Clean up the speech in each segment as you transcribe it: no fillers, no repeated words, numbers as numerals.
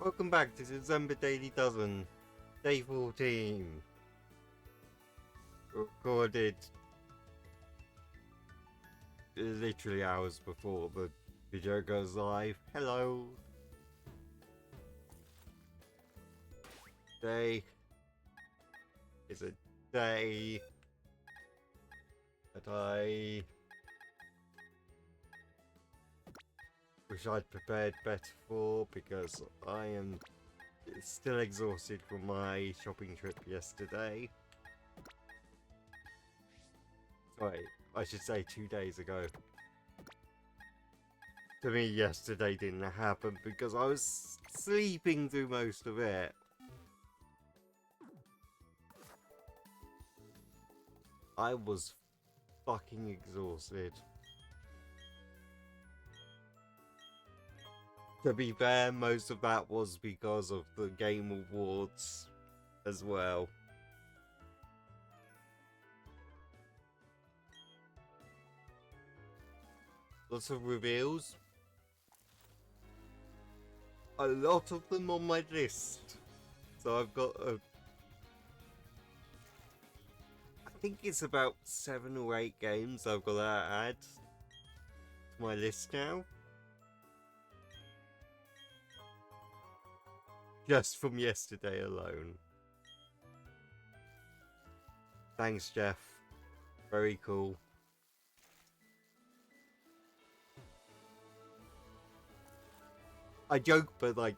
Welcome back to December Daily Dozen, Day 14. Recorded literally hours before the video goes live. Hello. Today is a day that I wish I'd prepared better for, because I am still exhausted from my shopping trip yesterday. Sorry, I should say 2 days ago. To me, yesterday didn't happen because I was sleeping through most of it. I was fucking exhausted. To be fair, most of that was because of the Game Awards as well. Lots of reveals. A lot of them on my list. So I've got I think it's about 7 or 8 games I've got to add to my list now. Just from yesterday alone. Thanks, Jeff. Very cool. I joke, but like,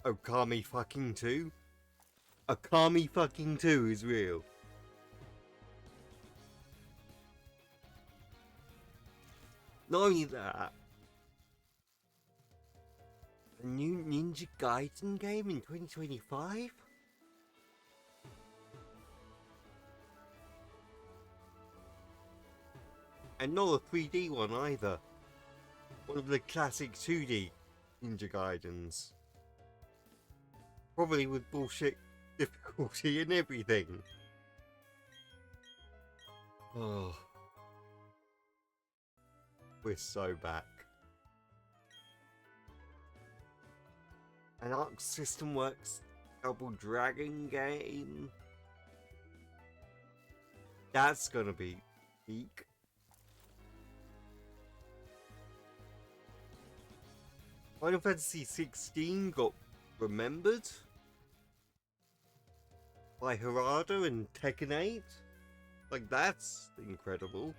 Okami fucking 2? Okami fucking 2 is real. Not only that, a new Ninja Gaiden game in 2025? And not a 3D one either. One of the classic 2D Ninja Gaidens. Probably with bullshit difficulty and everything. Oh. We're so back. An Arc System Works Double Dragon game. That's gonna be peak. Final Fantasy 16 got remembered by Harada and Tekken 8. Like, that's incredible.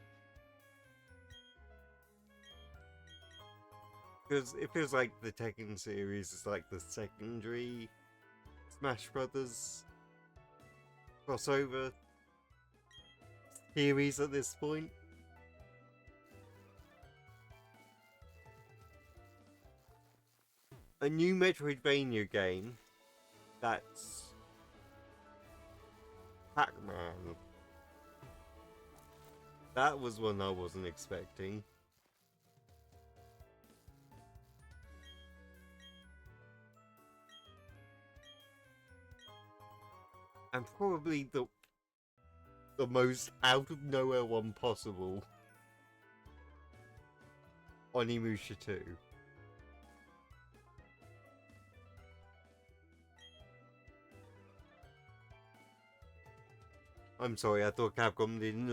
Because it feels like the Tekken series is like the secondary Smash Brothers crossover series at this point. A new Metroidvania game that's Pac-Man. That was one I wasn't expecting. And probably the most out of nowhere one possible, Onimusha 2. I'm sorry, I thought Capcom didn't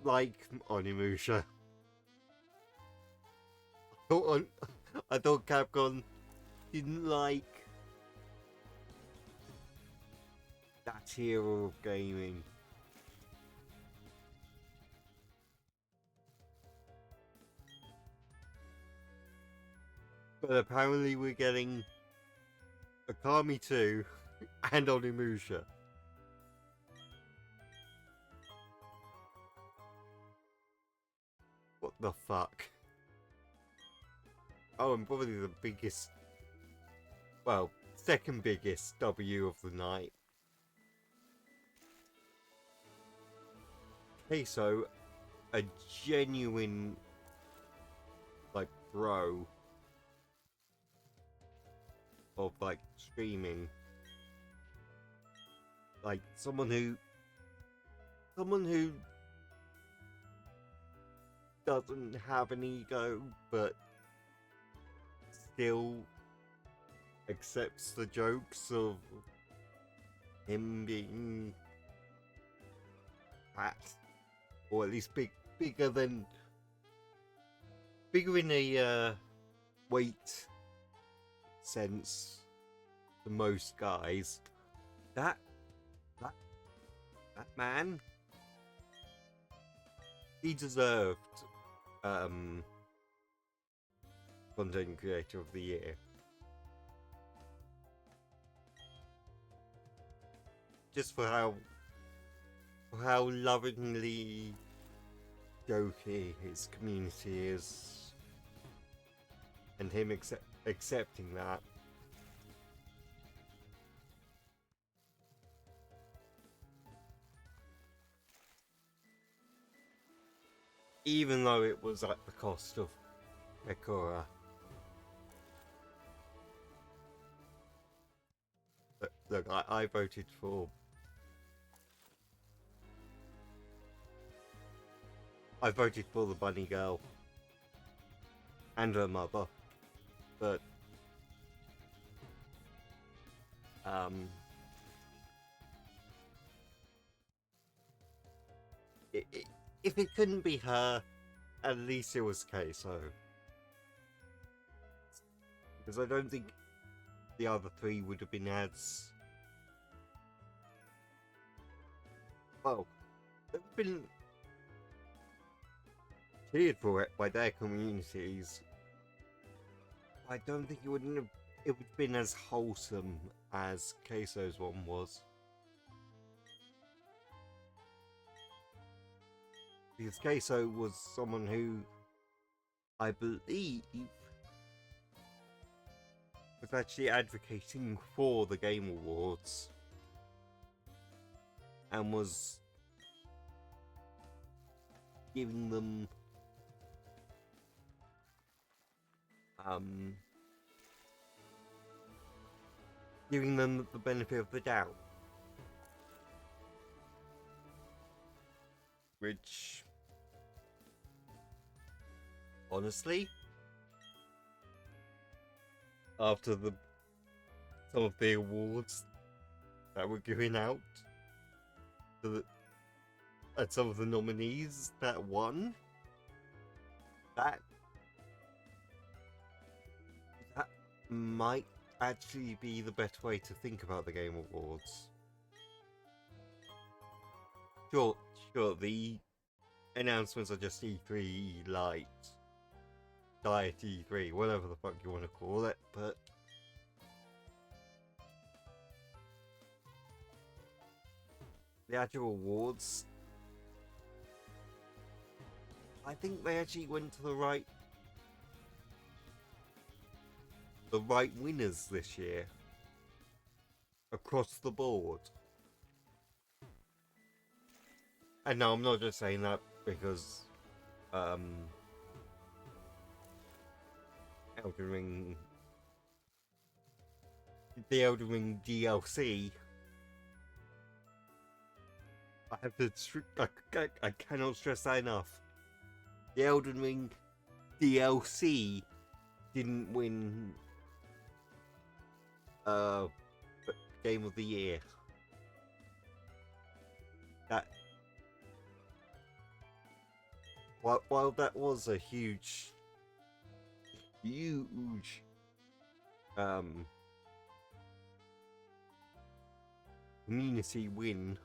like Onimusha. I thought Capcom didn't like that hero of gaming. But apparently we're getting Okami 2 and Onimusha. What the fuck? Oh, and probably the biggest, well, second biggest W of the night. Queso, a genuine, like, bro of, like, streaming. Like, someone who doesn't have an ego, but still accepts the jokes of him being fat, or at least bigger in a weight sense than most guys. That man, he deserved Content Creator of the Year. Just for how lovingly jokey his community is, and him accepting that. Even though it was at the cost of Pekora. Look, I voted for... I voted for the bunny girl and her mother, but if it couldn't be her, at least it was Queso. Because I don't think the other three would have been as... well, they've been cheered for it by their communities. I don't think it would have been as wholesome as Queso's one was. Because Queso was someone who, I believe, was actually advocating for the Game Awards and was giving them the benefit of the doubt, which honestly, after some of the awards that were given out and some of the nominees that won, that might actually be the better way to think about the Game Awards. Sure, the announcements are just E3 light, diet E3, whatever the fuck you want to call it, but the actual awards, I think they actually went to the right winners this year, across the board. And no, I'm not just saying that because Elden Ring, the Elden Ring DLC, I have to, I cannot stress that enough. The Elden Ring DLC didn't win Game of the Year. That, while that was a huge community win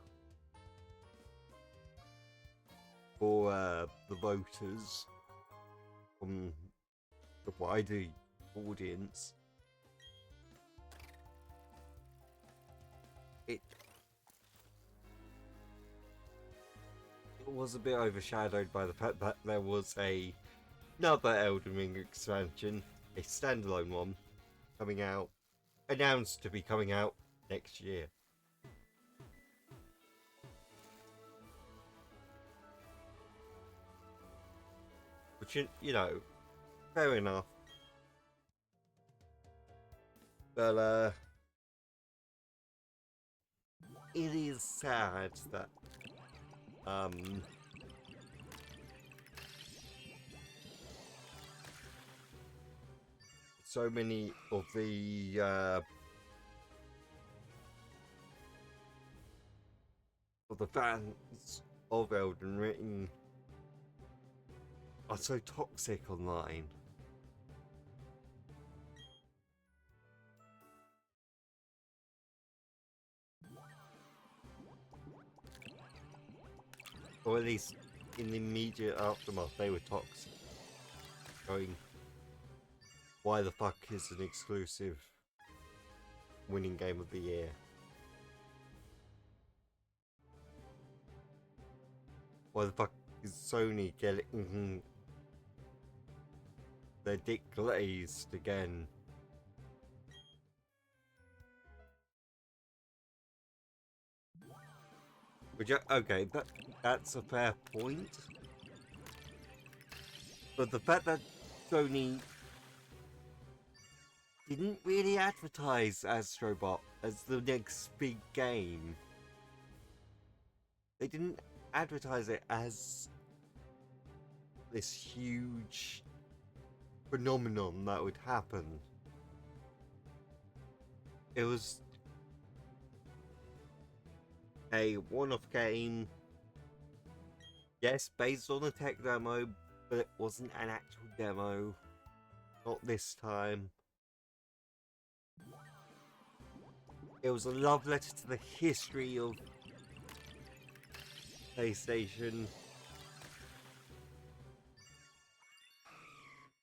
for the voters from the wider audience, it was a bit overshadowed by the fact that there was another Elden Ring expansion, a standalone one, coming out, announced to be coming out next year. Which, you know, fair enough. But it is sad that so many of the fans of Elden Ring are so toxic online. Or at least in the immediate aftermath, they were toxic. Going, why the fuck is an exclusive winning game of the year? Why the fuck is Sony getting their dick glazed again? Which, okay, that's a fair point. But the fact that Sony didn't really advertise Astrobot as the next big game. They didn't advertise it as this huge phenomenon that would happen. It was a one-off game, yes, based on a tech demo, but it wasn't an actual demo. Not this time. It was a love letter to the history of PlayStation.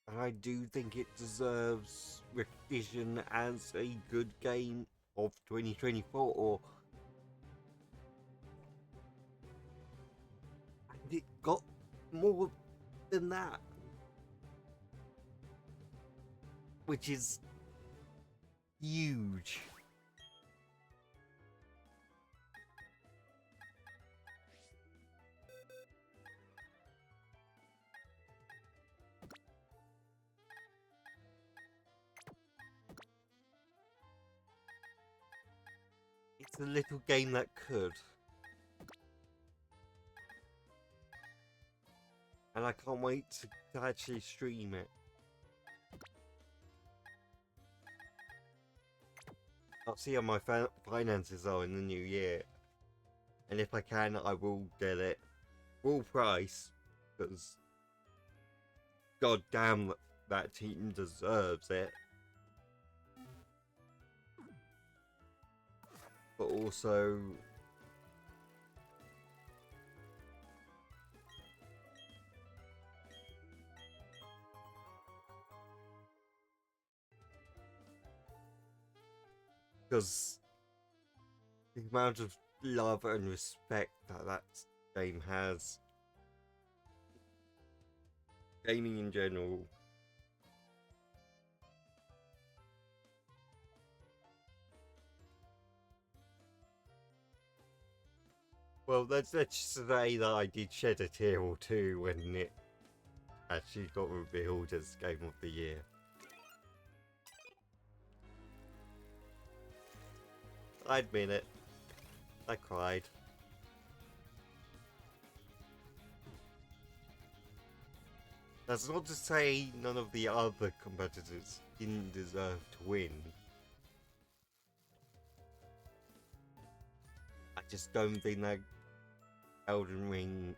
And I do think it deserves recognition as a good game of 2024. And it got more than that. Which is huge. It's a little game that could. And I can't wait to actually stream it. I'll see how my finances are in the new year. And if I can, I will get it full price. Because god damn, that team deserves it. But also, because the amount of love and respect that game has, gaming in general, well, let's just say that I did shed a tear or two when it actually got revealed as Game of the Year. I admit it. I cried. That's not to say none of the other competitors didn't deserve to win. I just don't think that Elden Ring...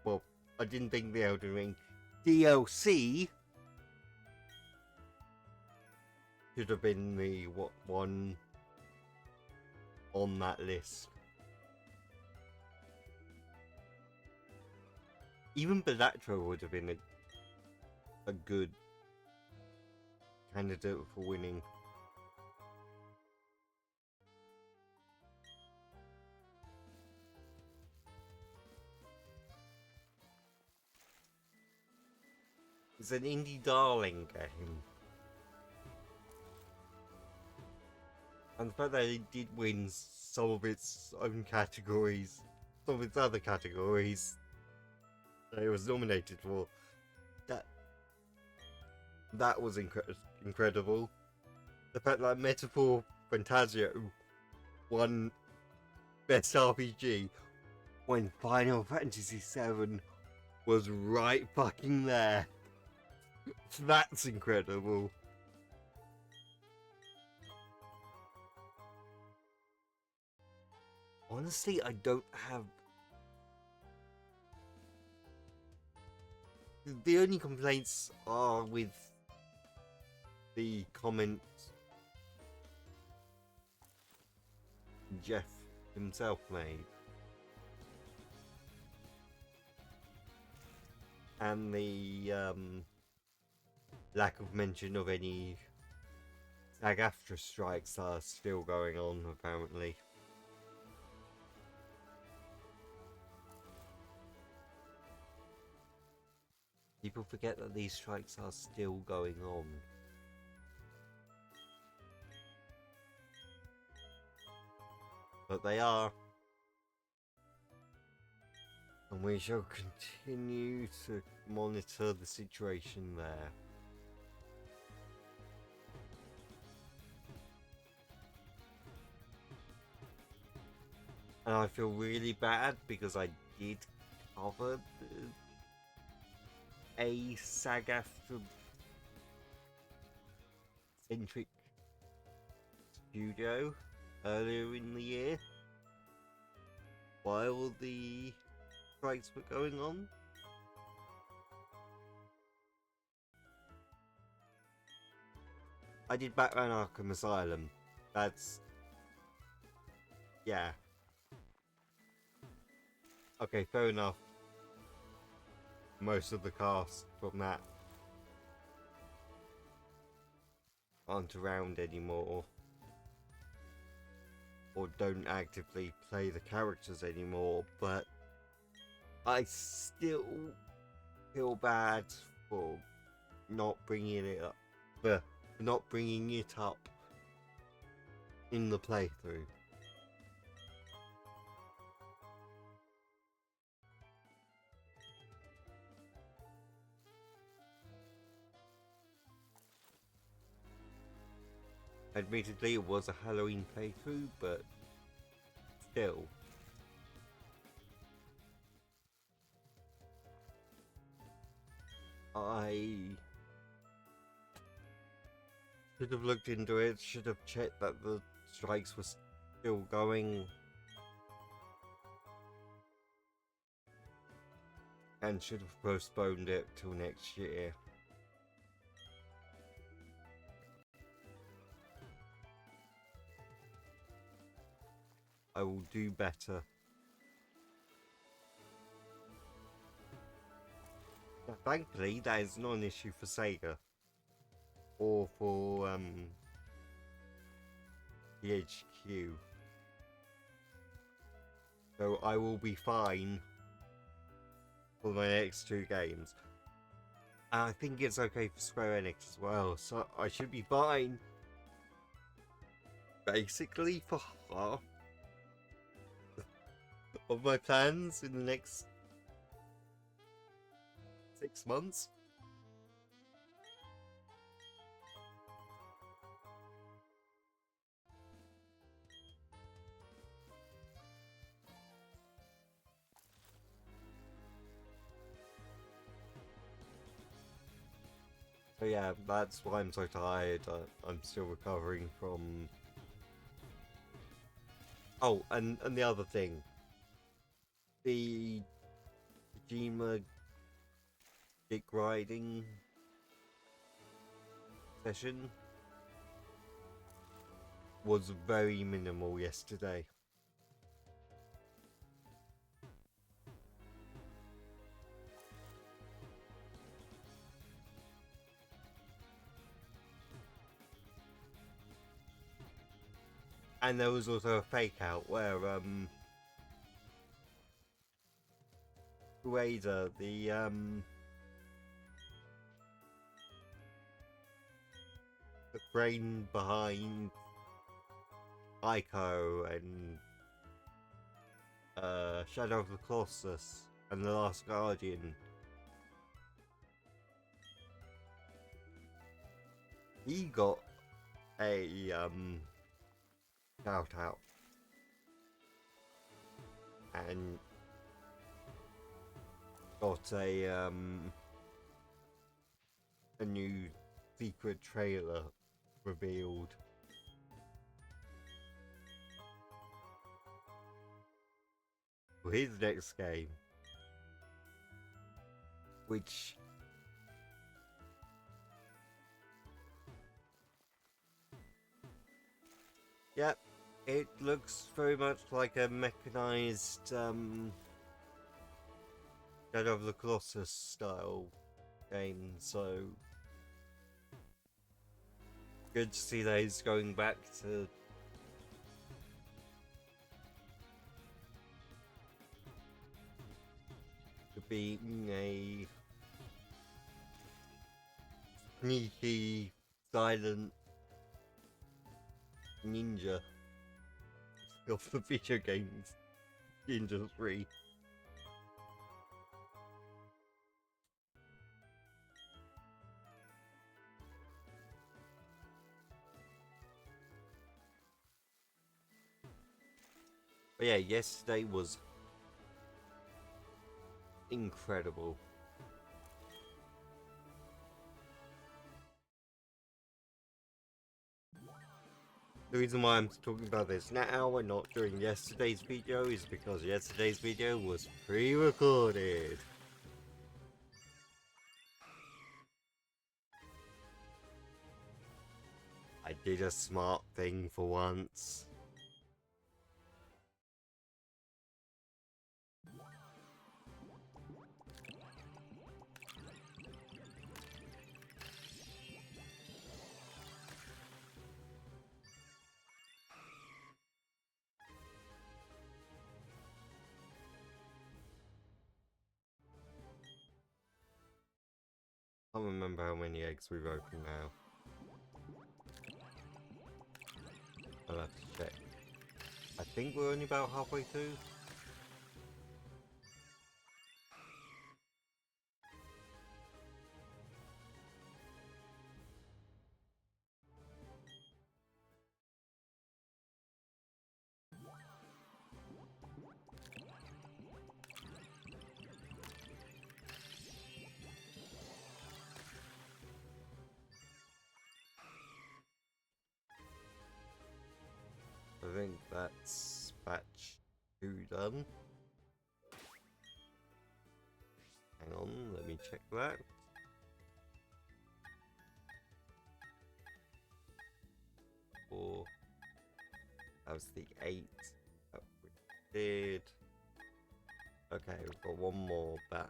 Well, I didn't think the Elden Ring DLC should have been the one on that list. Even Balatro would have been a good candidate for winning. It's an indie darling game. And the fact that it did win some of its own categories, some of its other categories that it was nominated for, that was incredible. The fact that Metaphor Fantasio won Best RPG when Final Fantasy VII was right fucking there. That's incredible. Honestly, I don't have... The only complaints are with the comment Jeff himself made. And the lack of mention of any SAG-AFTRA strikes are still going on, apparently. People forget that these strikes are still going on. But they are. And we shall continue to monitor the situation there. And I feel really bad because I did cover a SAG-AFTRA centric studio earlier in the year while the strikes were going on. I did Batman Arkham Asylum. That's... yeah. Okay, fair enough. Most of the cast from that aren't around anymore, or don't actively play the characters anymore, but I still feel bad for not bringing it up, in the playthrough. Admittedly, it was a Halloween playthrough, but still. I should have looked into it, should have checked that the strikes were still going, and should have postponed it till next year. I will do better. Thankfully, that is not an issue for Sega or for THQ. So I will be fine for my next two games. And I think it's okay for Square Enix as well, so I should be fine. Basically for half of my plans in the next 6 months. So yeah, that's why I'm so tired. I'm still recovering from... Oh, and the other thing. The Kojima dick riding session was very minimal yesterday. And there was also a fake out where Ueda, the brain behind Ico and Shadow of the Colossus and The Last Guardian, he got a shout out, and got a a new secret trailer revealed. For his next game. Which... Yep, it looks very much like a mechanized, Shadow of the Colossus style game, so... Good to see that he's going back to... being a... sneaky, silent ninja of the video games industry. But yeah, yesterday was incredible. The reason why I'm talking about this now and not during yesterday's video is because yesterday's video was pre-recorded. I did a smart thing for once. I can't remember how many eggs we've opened now. I'll have to check. I think we're only about halfway through. I think that's batch 2 done. Hang on, let me check that. Or that was the 8 that we did. Okay, we've got one more batch.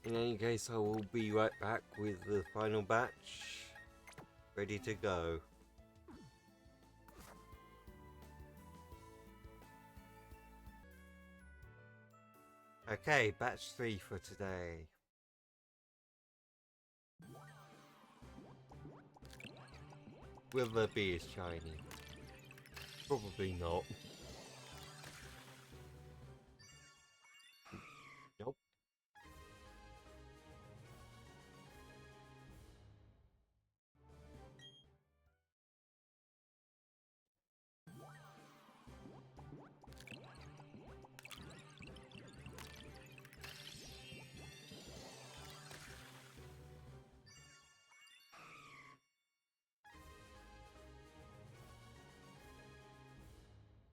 In any case, I will be right back with the final batch ready to go. Okay, batch 3 for today. Will there be a shiny? Probably not. Nope.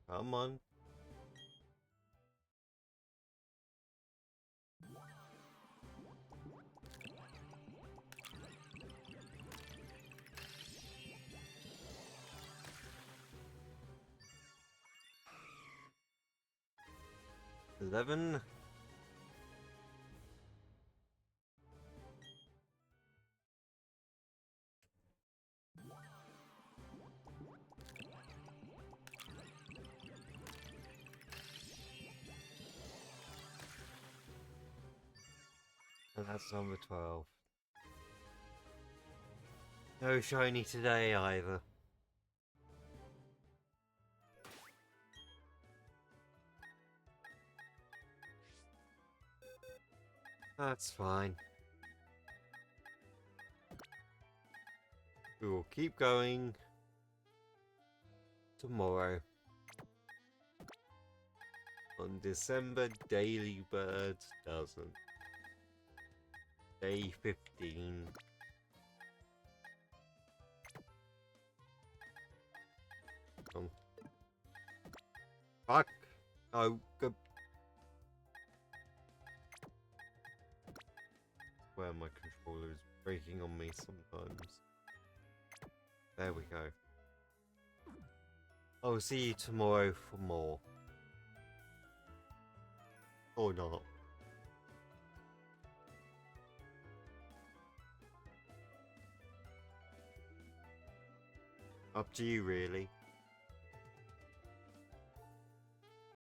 Come on. $11. And that's number 12. No shiny today either. That's fine. We will keep going tomorrow. On December, Delibird doesn't. Day 15. Oh. Fuck! Oh, good. Where my controller is breaking on me sometimes. There we go. I'll see you tomorrow for more. Or not. Up to you, really.